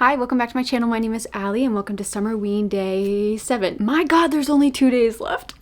Hi, welcome back to my channel. My name is Allie and welcome to Summerween Day 7. My god, there's only 2 days left.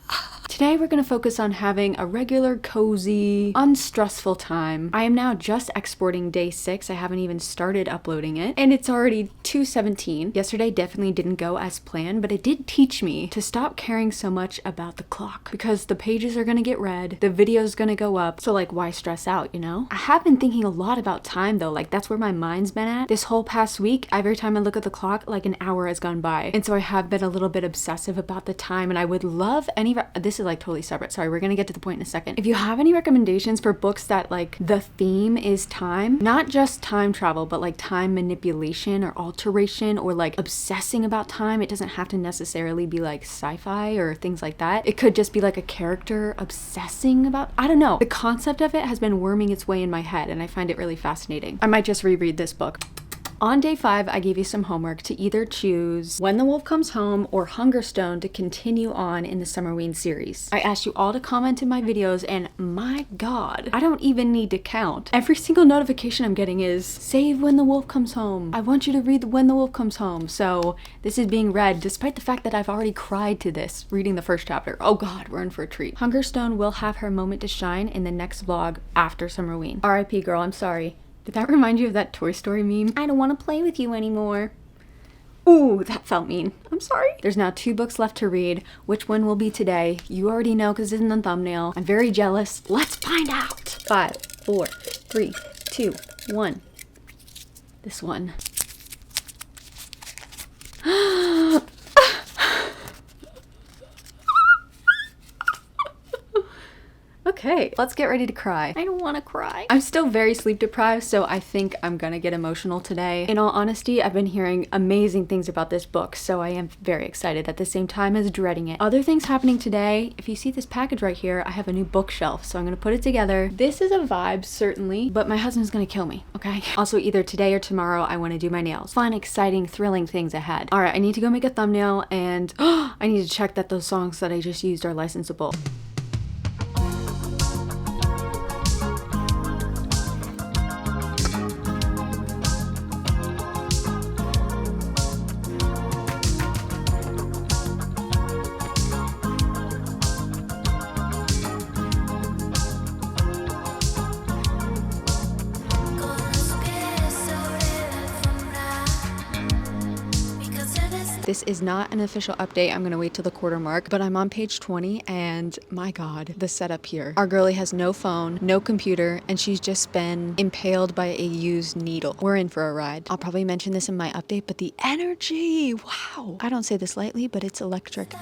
Today we're going to focus on having a regular, cozy, unstressful time. I am now just exporting day 6. I haven't even started uploading it. And it's already 2:17. Yesterday definitely didn't go as planned, but it did teach me to stop caring so much about the clock. Because the pages are going to get read, the video's going to go up, so like why stress out, you know? I have been thinking a lot about time though, like that's where my mind's been at. This whole past week, every time I look at the clock, like an hour has gone by. And so I have been a little bit obsessive about the time, and I would love any, this is like totally separate. Sorry, we're gonna get to the point in a second. If you have any recommendations for books that like the theme is time, not just time travel, but like time manipulation or alteration or like obsessing about time. It doesn't have to necessarily be like sci-fi or things like that. It could just be like a character obsessing about, I don't know. The concept of it has been worming its way in my head and I find it really fascinating. I might just reread this book. On day 5, I gave you some homework to either choose When the Wolf Comes Home or Hungerstone to continue on in the Summerween series. I asked you all to comment in my videos and my god, I don't even need to count. Every single notification I'm getting is, save When the Wolf Comes Home. I want you to read When the Wolf Comes Home. So this is being read despite the fact that I've already cried to this reading the first chapter. Oh god, we're in for a treat. Hungerstone will have her moment to shine in the next vlog after Summerween. R.I.P. girl, I'm sorry. Did that remind you of that Toy Story meme? I don't want to play with you anymore. Ooh, that felt mean. I'm sorry. There's now 2 books left to read. Which one will be today? You already know because it's in the thumbnail. I'm very jealous. Let's find out. 5, 4, 3, 2, 1. This one. Okay, let's get ready to cry. I don't want to cry. I'm still very sleep deprived, so I think I'm gonna get emotional today. In all honesty, I've been hearing amazing things about this book, so I am very excited at the same time as dreading it. Other things happening today, if you see this package right here, I have a new bookshelf, so I'm gonna put it together. This is a vibe, certainly, but my husband's gonna kill me, okay? Also, either today or tomorrow, I want to do my nails. Fun, exciting, thrilling things ahead. All right, I need to go make a thumbnail, and I need to check that those songs that I just used are licensable. This is not an official update. I'm gonna wait till the quarter mark, but I'm on page 20 and my god, the setup here. Our girlie has no phone, no computer, and she's just been impaled by a used needle. We're in for a ride. I'll probably mention this in my update, but the energy, wow. I don't say this lightly, but it's electric.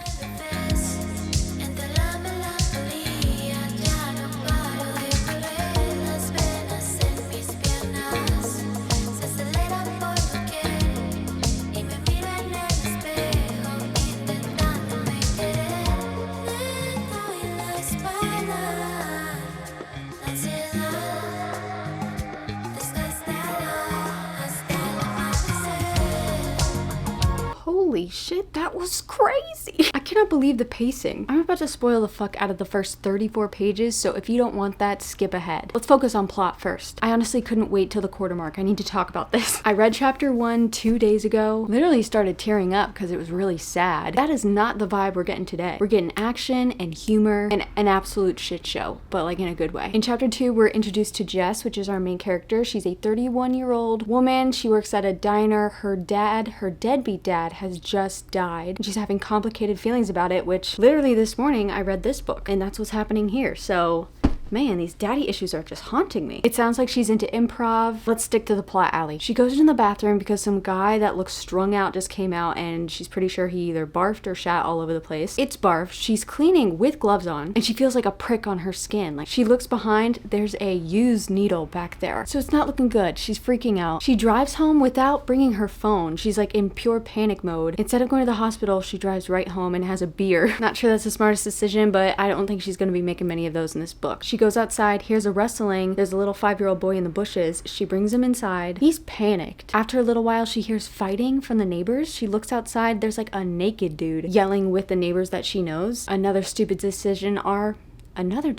Holy shit, that was crazy. I cannot believe the pacing. I'm about to spoil the fuck out of the first 34 pages, so if you don't want that, skip ahead. Let's focus on plot first. I honestly couldn't wait till the quarter mark. I need to talk about this. I read chapter 1 2 days ago. Literally started tearing up because it was really sad. That is not the vibe we're getting today. We're getting action and humor and an absolute shit show, but like in a good way. In chapter 2, we're introduced to Jess, which is our main character. She's a 31-year-old woman. She works at a diner. Her deadbeat dad, has just died. She's having complicated feelings about it, which literally this morning I read this book and that's what's happening here. So man, these daddy issues are just haunting me. It sounds like she's into improv. Let's stick to the plot, Allie. She goes in the bathroom because some guy that looks strung out just came out and she's pretty sure he either barfed or shat all over the place. It's barf. She's cleaning with gloves on and she feels like a prick on her skin. Like she looks behind, there's a used needle back there. So it's not looking good. She's freaking out. She drives home without bringing her phone. She's like in pure panic mode. Instead of going to the hospital, she drives right home and has a beer. Not sure that's the smartest decision, but I don't think she's gonna be making many of those in this book. She goes outside, hears a rustling. There's a little 5-year-old boy in the bushes. She brings him inside. He's panicked. After a little while, she hears fighting from the neighbors. She looks outside. There's like a naked dude yelling with the neighbors that she knows. Another stupid decision our main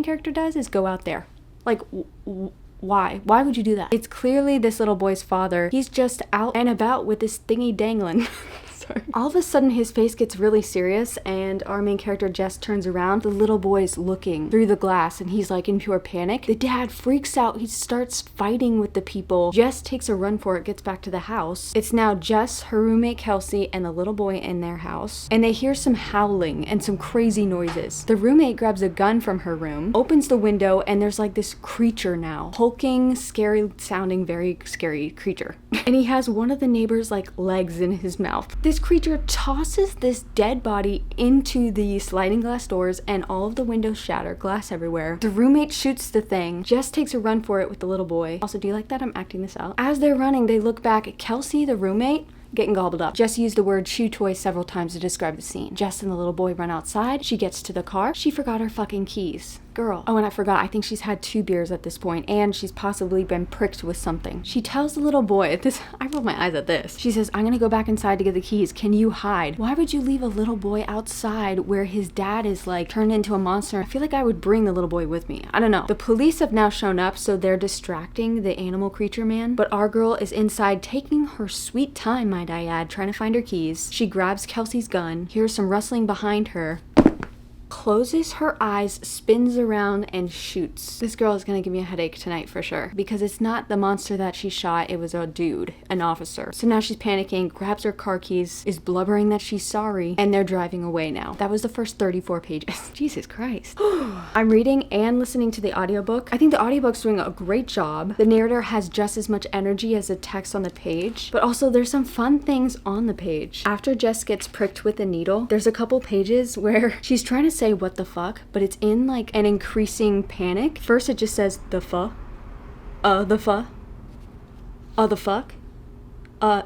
character does is go out there. Like, Why? Why would you do that? It's clearly this little boy's father. He's just out and about with this thingy dangling. Sorry. All of a sudden his face gets really serious and our main character Jess turns around. The little boy's looking through the glass and he's like in pure panic. The dad freaks out. He starts fighting with the people. Jess takes a run for it, gets back to the house. It's now Jess, her roommate Kelsey, and the little boy in their house. And they hear some howling and some crazy noises. The roommate grabs a gun from her room, opens the window, and there's like this creature now. Hulking, scary sounding, very scary creature. And he has one of the neighbors' like legs in his mouth. This creature tosses this dead body into the sliding glass doors and all of the windows shatter, glass everywhere. The roommate shoots the thing. Jess takes a run for it with the little boy. Also, do you like that I'm acting this out? As they're running, they look back at Kelsey, the roommate, getting gobbled up. Jess used the word chew toy several times to describe the scene. Jess and the little boy run outside. She gets to the car. She forgot her fucking keys. Girl. Oh, and I forgot. I think she's had 2 beers at this point, and she's possibly been pricked with something. She tells the little boy, I rolled my eyes at this. She says, I'm gonna go back inside to get the keys. Can you hide? Why would you leave a little boy outside where his dad is like turned into a monster? I feel like I would bring the little boy with me. I don't know. The police have now shown up, so they're distracting the animal creature man, but our girl is inside taking her sweet time, might I add, trying to find her keys. She grabs Kelsey's gun, hears some rustling behind her, closes her eyes, spins around, and shoots. This girl is gonna give me a headache tonight for sure, because it's not the monster that she shot, it was a dude, an officer. So now she's panicking, grabs her car keys, is blubbering that she's sorry, and they're driving away now. That was the first 34 pages. Jesus Christ. I'm reading and listening to the audiobook. I think the audiobook's doing a great job. The narrator has just as much energy as the text on the page, but also there's some fun things on the page. After Jess gets pricked with a needle, there's a couple pages where she's trying to say what the fuck, but it's in like an increasing panic. First it just says the fuck, the fuck, the fuck,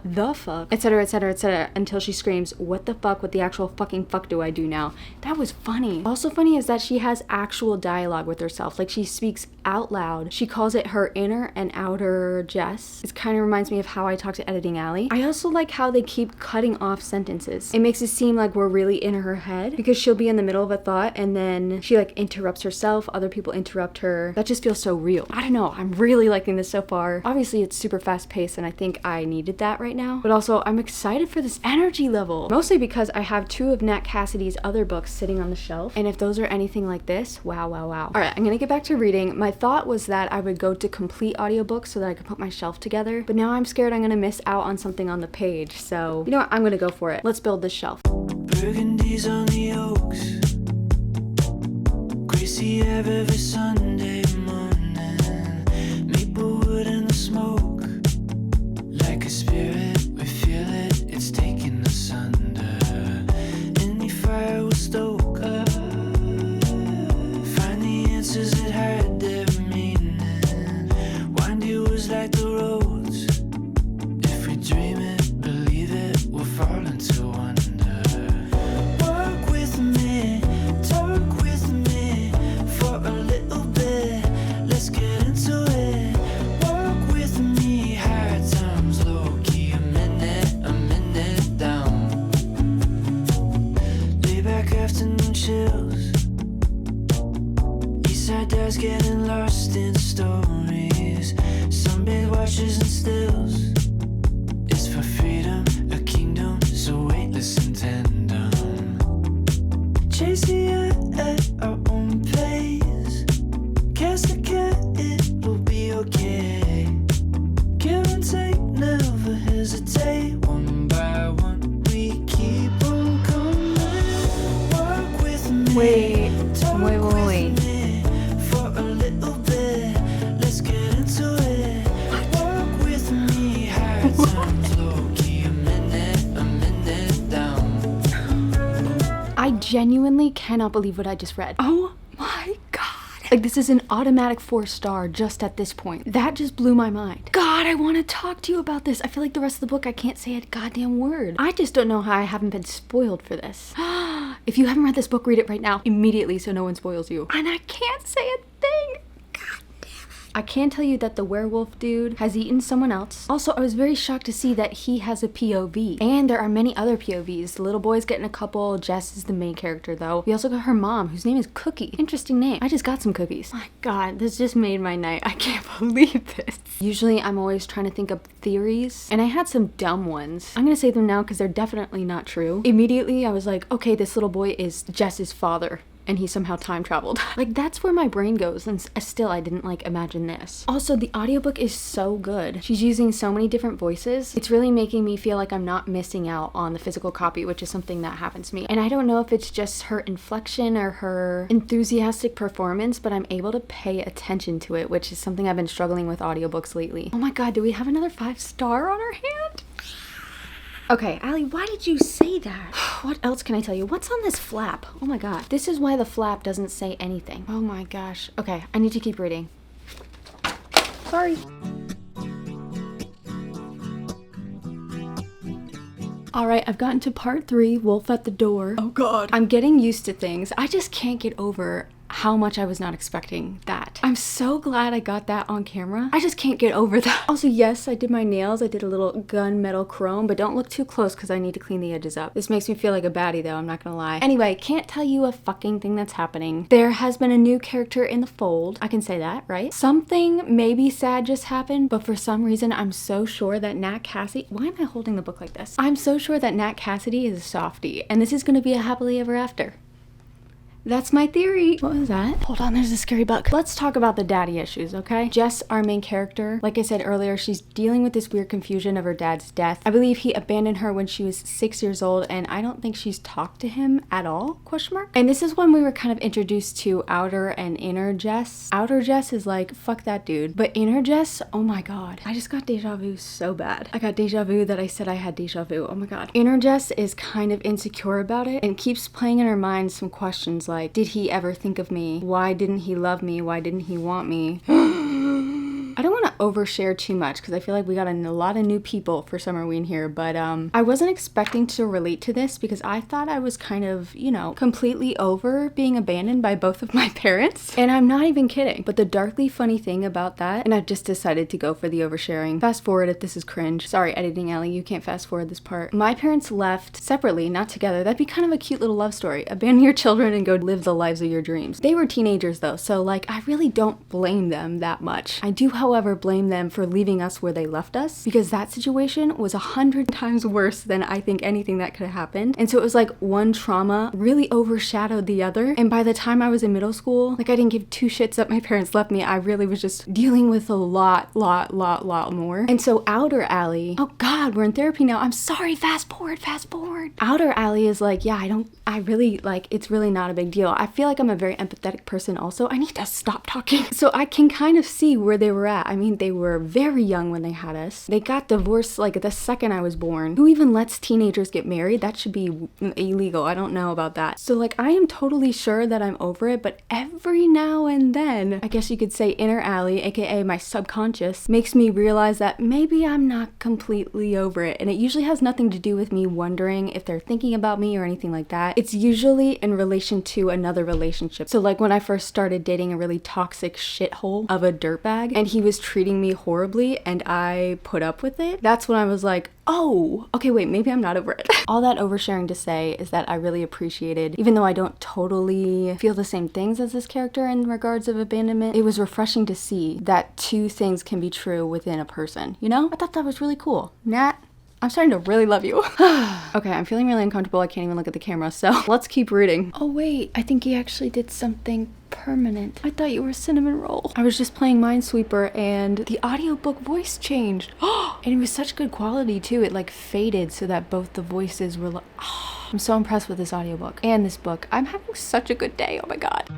the fuck, etc, etc, etc, until she screams, what the fuck, what the actual fucking fuck do I do now? That was funny. Also funny is that she has actual dialogue with herself. Like she speaks out loud. She calls it her inner and outer Jess. It kind of reminds me of how I talk to Editing Alley. I also like how they keep cutting off sentences. It makes it seem like we're really in her head because she'll be in the middle of a thought and then she like interrupts herself. Other people interrupt her. That just feels so real. I don't know. I'm really liking this so far. Obviously it's super fast paced and I think I needed that right now, but also I'm excited for this energy level, mostly because I have 2 of Nat Cassidy's other books sitting on the shelf, and if those are anything like this, wow, wow, wow. All right, I'm gonna get back to reading. My thought was that I would go to complete audiobooks so that I could put my shelf together, but now I'm scared I'm gonna miss out on something on the page, so you know what, I'm gonna go for it. Let's build this shelf. Burgundy's on the oaks, greasy every Sunday morning, maplewood in the smoke. Like a spirit, we feel it, it's taking us under. Any fire will stoke up. Find the answers that hide their meaning. Windy was like the roads. If we dream it, believe it, we'll fall into wonder. Walk with me, talk with me for a little bit. Let's get into it. Walk with me, high times, low key, a minute down. Lay back, afternoon chills. Eastside dads getting lost in stories. Sunbathe watches and stills. It's for freedom, a kingdom so weightless and tandem. Chasing it at our own pace. Cast the cat, it will be okay. Give and take, never hesitate. One by one, we keep on coming. Walk with me. Wait. For a little bit, let's get into it. Walk with me, high times, low key, a minute down. I genuinely cannot believe what I just read. Oh my god. Like this is an automatic 4-star just at this point. That just blew my mind. God, I want to talk to you about this. I feel like the rest of the book I can't say a goddamn word. I just don't know how I haven't been spoiled for this. If you haven't read this book, read it right now immediately so no one spoils you. And I can't say a thing. God damn it. I can tell you that the werewolf dude has eaten someone else. Also, I was very shocked to see that he has a POV. And there are many other POVs. The little boy's getting a couple. Jess is the main character though. We also got her mom, whose name is Cookie. Interesting name. I just got some cookies. My god, this just made my night. I can't believe this. Usually I'm always trying to think of theories, and I had some dumb ones. I'm gonna say them now because they're definitely not true. Immediately I was like, okay, this little boy is Jess's father, and he somehow time traveled. Like, that's where my brain goes, and still I didn't like imagine this. Also, the audiobook is so good. She's using so many different voices. It's really making me feel like I'm not missing out on the physical copy, which is something that happens to me. And I don't know if it's just her inflection or her enthusiastic performance, but I'm able to pay attention to it, which is something I've been struggling with audiobooks lately. Oh my god, do we have another 5-star on our hand? Okay, Allie, why did you say that? What else can I tell you? What's on this flap? Oh my god. This is why the flap doesn't say anything. Oh my gosh. Okay, I need to keep reading. Sorry. Alright, I've gotten to part 3, Wolf at the Door. Oh god. I'm getting used to things. I just can't get over how much I was not expecting that. I'm so glad I got that on camera. I just can't get over that. Also, yes, I did my nails. I did a little gunmetal chrome, but don't look too close because I need to clean the edges up. This makes me feel like a baddie though, I'm not gonna lie. Anyway, can't tell you a fucking thing that's happening. There has been a new character in the fold. I can say that, right? Something maybe sad just happened, but for some reason I'm so sure that Nat Cassidy— why am I holding the book like this? I'm so sure that Nat Cassidy is a softie, and this is gonna be a happily ever after. That's my theory. What was that? Hold on, there's a scary bug. Let's talk about the daddy issues, okay? Jess, our main character, like I said earlier, she's dealing with this weird confusion of her dad's death. I believe he abandoned her when she was 6 years old, and I don't think she's talked to him at all, question mark? And this is when we were kind of introduced to outer and inner Jess. Outer Jess is like, fuck that dude. But inner Jess, oh my god. I just got deja vu so bad. I got deja vu that I said I had deja vu. Oh my god. Inner Jess is kind of insecure about it and keeps playing in her mind some questions like, did he ever think of me? Why didn't he love me? Why didn't he want me? I don't want to overshare too much because I feel like we got a lot of new people for Summerween here, but I wasn't expecting to relate to this because I thought I was kind of, you know, completely over being abandoned by both of my parents. And I'm not even kidding. But the darkly funny thing about that, and I've just decided to go for the oversharing. Fast forward if this is cringe. Sorry, editing Allie, you can't fast forward this part. My parents left separately, not together. That'd be kind of a cute little love story. Abandon your children and go live the lives of your dreams. They were teenagers though, so like I really don't blame them that much. I do, however, blame them for leaving us where they left us because that situation was 100 times worse than I think anything that could have happened. And so it was like one trauma really overshadowed the other. And by the time I was in middle school, like I didn't give two shits that my parents left me. I really was just dealing with a lot more. And so outer Allie, oh god, we're in therapy now. I'm sorry, fast forward. Outer Allie is like, yeah, I really like, it's really not a big deal. I feel like I'm a very empathetic person also. I need to stop talking. So I can kind of see where they were at. I mean, they were very young when they had us. They got divorced like the second I was born. Who even lets teenagers get married? That should be illegal. I don't know about that. So like I am totally sure that I'm over it, but every now and then, I guess you could say inner Allie, aka my subconscious, makes me realize that maybe I'm not completely over it. And it usually has nothing to do with me wondering if they're thinking about me or anything like that. It's usually in relation to another relationship. So like when I first started dating a really toxic shithole of a dirtbag and he was treating me horribly and I put up with it, that's when I was like, oh, okay, wait, maybe I'm not over it. All that oversharing to say is that I really appreciated, even though I don't totally feel the same things as this character in regards of abandonment, it was refreshing to see that two things can be true within a person, you know? I thought that was really cool. Nat, I'm starting to really love you. Okay, I'm feeling really uncomfortable. I can't even look at the camera, so let's keep reading. Oh wait, I think he actually did something permanent. I thought you were a cinnamon roll. I was just playing Minesweeper and the audiobook voice changed. And it was such good quality too. It like faded so that both the voices were like, I'm so impressed with this audiobook and this book. I'm having such a good day. Oh my god.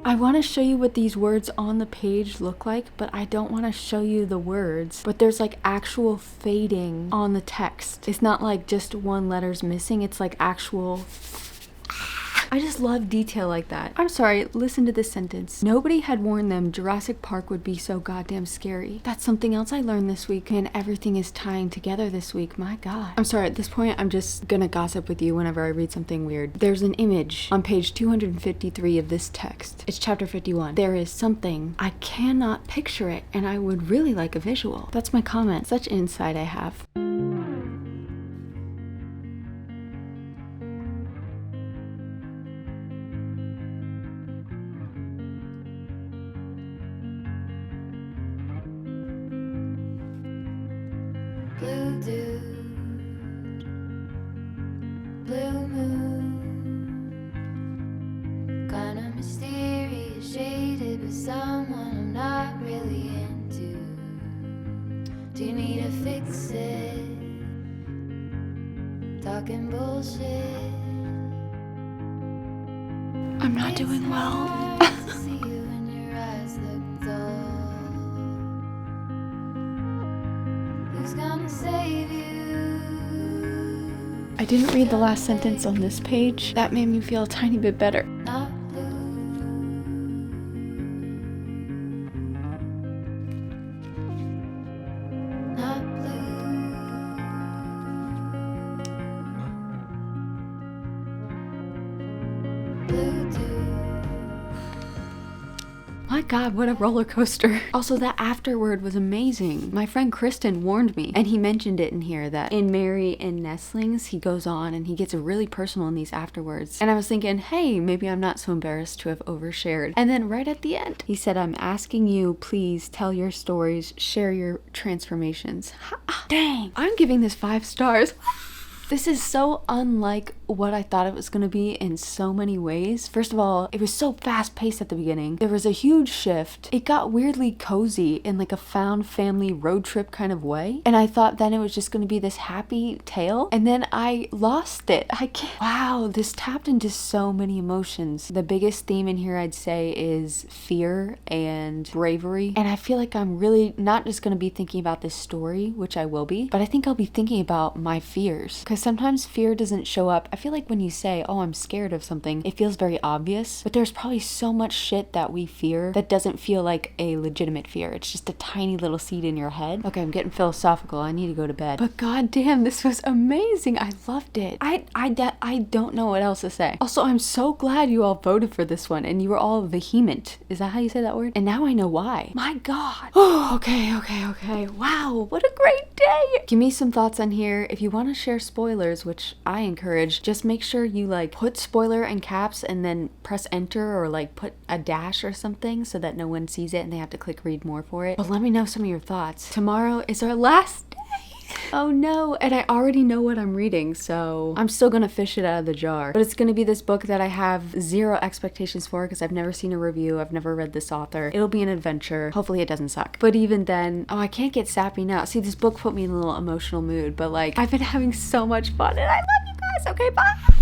I want to show you what these words on the page look like, but I don't want to show you the words. But there's like actual fading on the text. It's not like just one letter's missing, it's like actual I just love detail like that. I'm sorry, listen to this sentence. Nobody had warned them Jurassic Park would be so goddamn scary. That's something else I learned this week, and everything is tying together this week. My God. I'm sorry, at this point, I'm just gonna gossip with you whenever I read something weird. There's an image on page 253 of this text. It's chapter 51. There is something. I cannot picture it, and I would really like a visual. That's my comment. Such insight I have. Blue dude, blue moon, kinda mysterious, shaded with someone I'm not really into. Do you need to fix it? Talking bullshit. I'm not doing well. Nice to see you when your eyes look dull. Who's gonna save you? I didn't read the last sentence on this page. That made me feel a tiny bit better. Not blue. Not blue. Blue too. My God, what a roller coaster. Also, that afterword was amazing. My friend Kristen warned me, and he mentioned it in here that in Mary and Nestlings, he goes on and he gets really personal in these afterwards. And I was thinking, hey, maybe I'm not so embarrassed to have overshared. And then right at the end, he said, I'm asking you, please tell your stories, share your transformations. Dang, I'm giving this 5 stars. This is so unlike what I thought it was going to be in so many ways. First of all, it was so fast paced at the beginning. There was a huge shift. It got weirdly cozy in like a found family road trip kind of way. And I thought then it was just going to be this happy tale. And then I lost it. I can't. Wow, this tapped into so many emotions. The biggest theme in here I'd say is fear and bravery. And I feel like I'm really not just going to be thinking about this story, which I will be, but I think I'll be thinking about my fears. Because sometimes fear doesn't show up. I feel like when you say, oh, I'm scared of something, it feels very obvious, but there's probably so much shit that we fear that doesn't feel like a legitimate fear. It's just a tiny little seed in your head. Okay, I'm getting philosophical. I need to go to bed. But goddamn, this was amazing. I loved it. I don't know what else to say. Also, I'm so glad you all voted for this one and you were all vehement. Is that how you say that word? And now I know why. My God. Oh, okay. Wow, what a great day. Give me some thoughts on here. If you want to share spoilers, which I encourage, just make sure you like put spoiler in caps and then press enter or like put a dash or something so that no one sees it and they have to click read more for it. But let me know some of your thoughts. Tomorrow is our last day. Oh no, and I already know what I'm reading, so I'm still gonna fish it out of the jar. But it's gonna be this book that I have zero expectations for because I've never seen a review, I've never read this author. It'll be an adventure. Hopefully it doesn't suck. But even then, oh, I can't get sappy now. See, this book put me in a little emotional mood, but like, I've been having so much fun and I love you guys. Okay, bye.